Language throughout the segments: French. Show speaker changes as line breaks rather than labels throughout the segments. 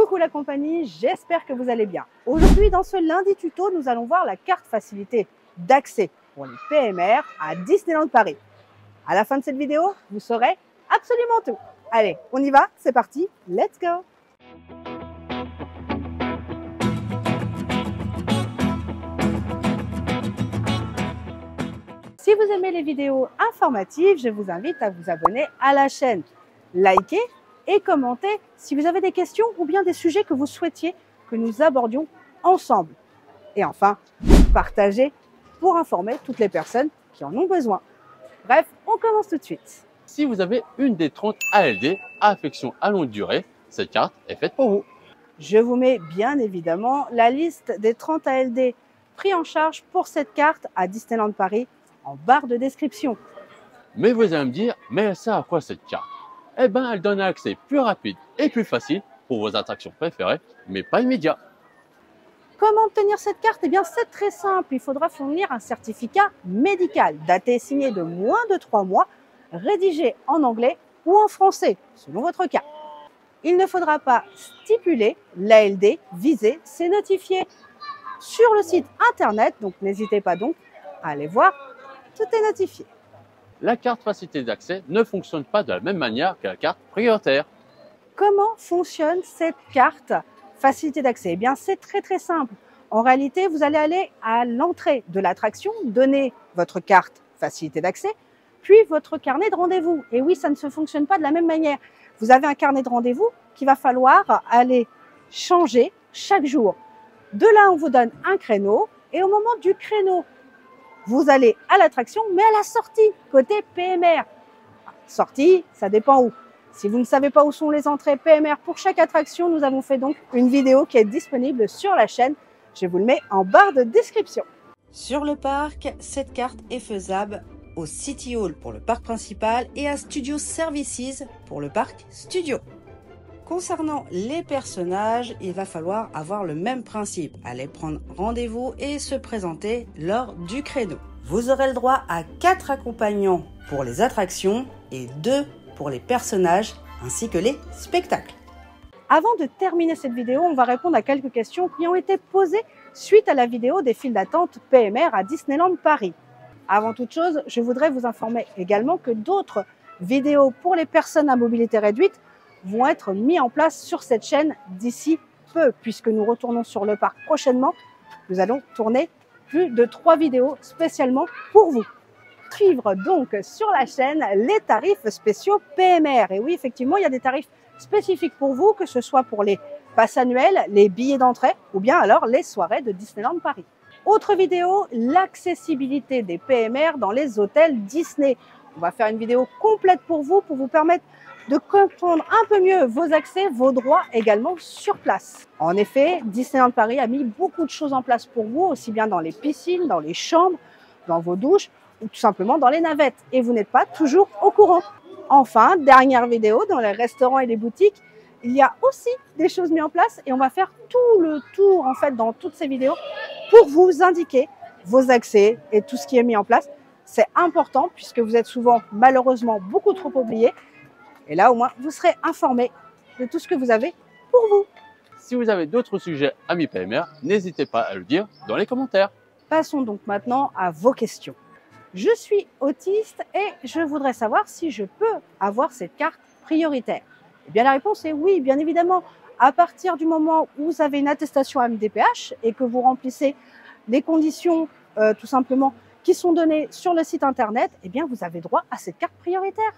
Coucou la compagnie, j'espère que vous allez bien. Aujourd'hui, dans ce lundi tuto, nous allons voir la carte facilité d'accès pour les PMR à Disneyland Paris. À la fin de cette vidéo, vous saurez absolument tout. Allez, on y va, c'est parti, let's go! Si vous aimez les vidéos informatives, je vous invite à vous abonner à la chaîne, liker et commenter si vous avez des questions ou bien des sujets que vous souhaitiez que nous abordions ensemble. Et enfin, partagez pour informer toutes les personnes qui en ont besoin. Bref, on commence tout de suite.
Si vous avez une des 30 ALD, affection à longue durée, cette carte est faite pour vous.
Je vous mets bien évidemment la liste des 30 ALD pris en charge pour cette carte à Disneyland Paris en barre de description.
Mais vous allez me dire, mais elle sert à quoi cette carte? Eh bien, elle donne un accès plus rapide et plus facile pour vos attractions préférées, mais pas immédiat.
Comment obtenir cette carte? Eh bien, c'est très simple. Il faudra fournir un certificat médical daté et signé de moins de 3 mois, rédigé en anglais ou en français, selon votre cas. Il ne faudra pas stipuler l'ALD visée, c'est notifié sur le site internet, donc n'hésitez pas donc à aller voir, tout est notifié.
La carte facilité d'accès ne fonctionne pas de la même manière que la carte prioritaire.
Comment fonctionne cette carte facilité d'accès? Eh bien, c'est très simple. En réalité, vous allez aller à l'entrée de l'attraction, donner votre carte facilité d'accès, puis votre carnet de rendez-vous. Et oui, ça ne se fonctionne pas de la même manière. Vous avez un carnet de rendez-vous qu'il va falloir aller changer chaque jour. De là, on vous donne un créneau et au moment du créneau, vous allez à l'attraction, mais à la sortie, côté PMR. Sortie, ça dépend où. Si vous ne savez pas où sont les entrées PMR pour chaque attraction, nous avons fait donc une vidéo qui est disponible sur la chaîne. Je vous le mets en barre de description. Sur le parc, cette carte est faisable au City Hall pour le parc principal et à Studio Services pour le parc Studio. Concernant les personnages, il va falloir avoir le même principe, aller prendre rendez-vous et se présenter lors du créneau. Vous aurez le droit à 4 accompagnants pour les attractions et 2 pour les personnages ainsi que les spectacles. Avant de terminer cette vidéo, on va répondre à quelques questions qui ont été posées suite à la vidéo des files d'attente PMR à Disneyland Paris. Avant toute chose, je voudrais vous informer également que d'autres vidéos pour les personnes à mobilité réduite vont être mis en place sur cette chaîne d'ici peu, puisque nous retournons sur le parc prochainement. Nous allons tourner plus de 3 vidéos spécialement pour vous. Suivre donc sur la chaîne les tarifs spéciaux PMR. Et oui, effectivement, il y a des tarifs spécifiques pour vous, que ce soit pour les passes annuelles, les billets d'entrée ou bien alors les soirées de Disneyland Paris. Autre vidéo, l'accessibilité des PMR dans les hôtels Disney. On va faire une vidéo complète pour vous permettre de comprendre un peu mieux vos accès, vos droits également sur place. En effet, Disneyland Paris a mis beaucoup de choses en place pour vous, aussi bien dans les piscines, dans les chambres, dans vos douches ou tout simplement dans les navettes. Et vous n'êtes pas toujours au courant. Enfin, dernière vidéo, dans les restaurants et les boutiques, il y a aussi des choses mises en place et on va faire tout le tour en fait dans toutes ces vidéos pour vous indiquer vos accès et tout ce qui est mis en place. C'est important puisque vous êtes souvent malheureusement beaucoup trop oubliés. Et là, au moins, vous serez informé de tout ce que vous avez pour vous.
Si vous avez d'autres sujets amis PMR, n'hésitez pas à le dire dans les commentaires.
Passons donc maintenant à vos questions. Je suis autiste et je voudrais savoir si je peux avoir cette carte prioritaire. Eh bien, la réponse est oui, bien évidemment. À partir du moment où vous avez une attestation MDPH et que vous remplissez les conditions tout simplement qui sont données sur le site internet, eh bien, vous avez droit à cette carte prioritaire.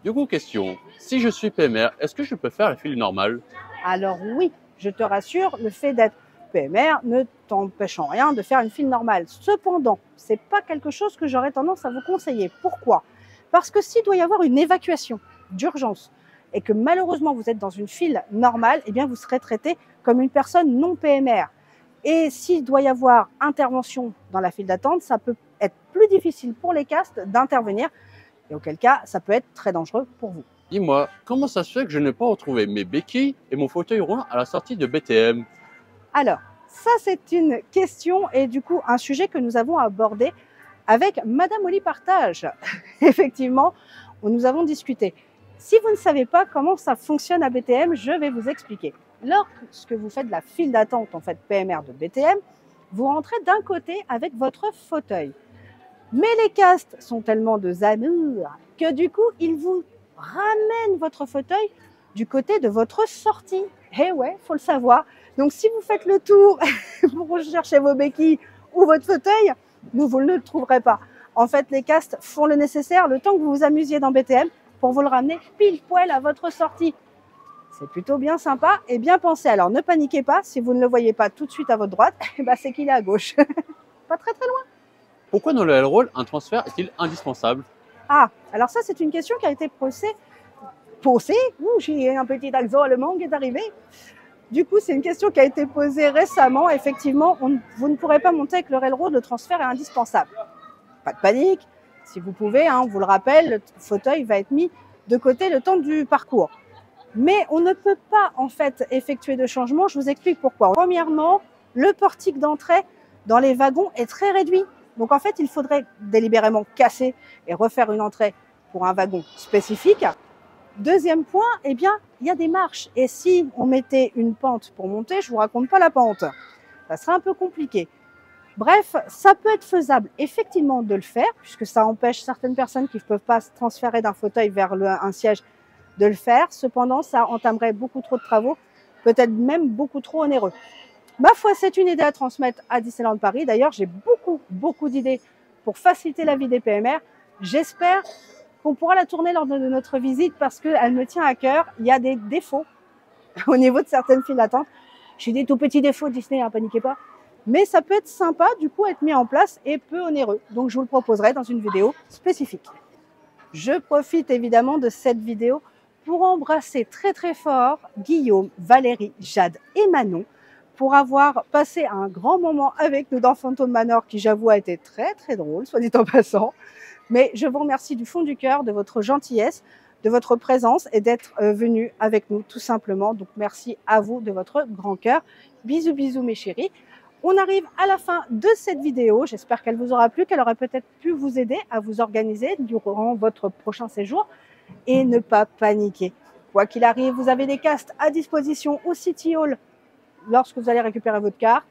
Du coup, question, si je suis PMR, est-ce que je peux faire la file normale?
Alors oui, je te rassure, le fait d'être PMR ne t'empêche en rien de faire une file normale. Cependant, ce n'est pas quelque chose que j'aurais tendance à vous conseiller. Pourquoi? Parce que s'il doit y avoir une évacuation d'urgence et que malheureusement vous êtes dans une file normale, eh bien vous serez traité comme une personne non PMR. Et s'il doit y avoir intervention dans la file d'attente, ça peut être plus difficile pour les castes d'intervenir. Et auquel cas, ça peut être très dangereux pour vous.
Dis-moi, comment ça se fait que je n'ai pas retrouvé mes béquilles et mon fauteuil roulant à la sortie de BTM?
Alors, ça c'est une question et du coup un sujet que nous avons abordé avec Madame Oli Partage. Effectivement, nous avons discuté. Si vous ne savez pas comment ça fonctionne à BTM, je vais vous expliquer. lorsque vous faites de la file d'attente en fait PMR de BTM, vous rentrez d'un côté avec votre fauteuil. Mais les castes sont tellement de amour que du coup, ils vous ramènent votre fauteuil du côté de votre sortie. Eh ouais, faut le savoir. Donc si vous faites le tour pour rechercher vos béquilles ou votre fauteuil, vous ne le trouverez pas. En fait, les castes font le nécessaire le temps que vous vous amusiez dans BTM pour vous le ramener pile poil à votre sortie. C'est plutôt bien sympa et bien pensé. Alors ne paniquez pas, si vous ne le voyez pas tout de suite à votre droite, c'est qu'il est à gauche. Pas très très loin.
Pourquoi dans le L-Roll, un transfert est-il indispensable?
Ah, alors ça c'est une question qui a été posée. J'ai un petit accent allemand qui est arrivé. Du coup, c'est une question qui a été posée récemment. Effectivement, vous ne pourrez pas monter avec le railroad, le transfert est indispensable. Pas de panique, si vous pouvez, on vous le rappelle, le fauteuil va être mis de côté le temps du parcours. Mais on ne peut pas en fait effectuer de changement, je vous explique pourquoi. Premièrement, le portique d'entrée dans les wagons est très réduit. Donc en fait, il faudrait délibérément casser et refaire une entrée pour un wagon spécifique. Deuxième point, il y a des marches. Et si on mettait une pente pour monter, je ne vous raconte pas la pente. Ça serait un peu compliqué. Bref, ça peut être faisable effectivement de le faire, puisque ça empêche certaines personnes qui ne peuvent pas se transférer d'un fauteuil vers un siège de le faire. Cependant, ça entamerait beaucoup trop de travaux, peut-être même beaucoup trop onéreux. Ma foi, c'est une idée à transmettre à Disneyland Paris. D'ailleurs, j'ai beaucoup d'idées pour faciliter la vie des PMR. J'espère qu'on pourra la tourner lors de notre visite parce qu'elle me tient à cœur. Il y a des défauts au niveau de certaines files d'attente. J'ai des tout petits défauts Disney, paniquez pas. Mais ça peut être sympa, du coup, être mis en place et peu onéreux. Donc, je vous le proposerai dans une vidéo spécifique. Je profite évidemment de cette vidéo pour embrasser très fort Guillaume, Valérie, Jade et Manon pour avoir passé un grand moment avec nous dans Phantom Manor qui, j'avoue, a été très drôle, soit dit en passant. Mais je vous remercie du fond du cœur de votre gentillesse, de votre présence et d'être venu avec nous tout simplement. Donc merci à vous de votre grand cœur. Bisous mes chéris. On arrive à la fin de cette vidéo. J'espère qu'elle vous aura plu, qu'elle aurait peut-être pu vous aider à vous organiser durant votre prochain séjour et ne pas paniquer. Quoi qu'il arrive, vous avez des castes à disposition au City Hall lorsque vous allez récupérer votre carte.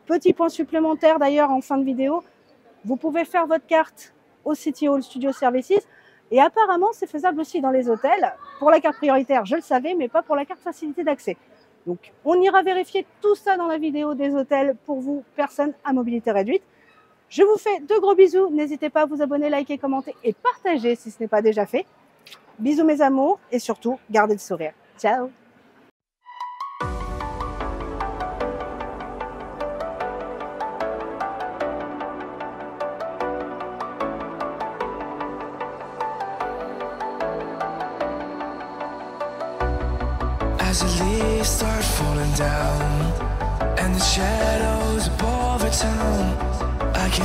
Petit point supplémentaire d'ailleurs en fin de vidéo, vous pouvez faire votre carte au City Hall Studio Services et apparemment c'est faisable aussi dans les hôtels. Pour la carte prioritaire, je le savais, mais pas pour la carte facilité d'accès. Donc on ira vérifier tout ça dans la vidéo des hôtels pour vous, personnes à mobilité réduite. Je vous fais de gros bisous, n'hésitez pas à vous abonner, liker, commenter et partager si ce n'est pas déjà fait. Bisous mes amours et surtout, gardez le sourire. Ciao!
As the leaves start falling down and the shadows above the town, I can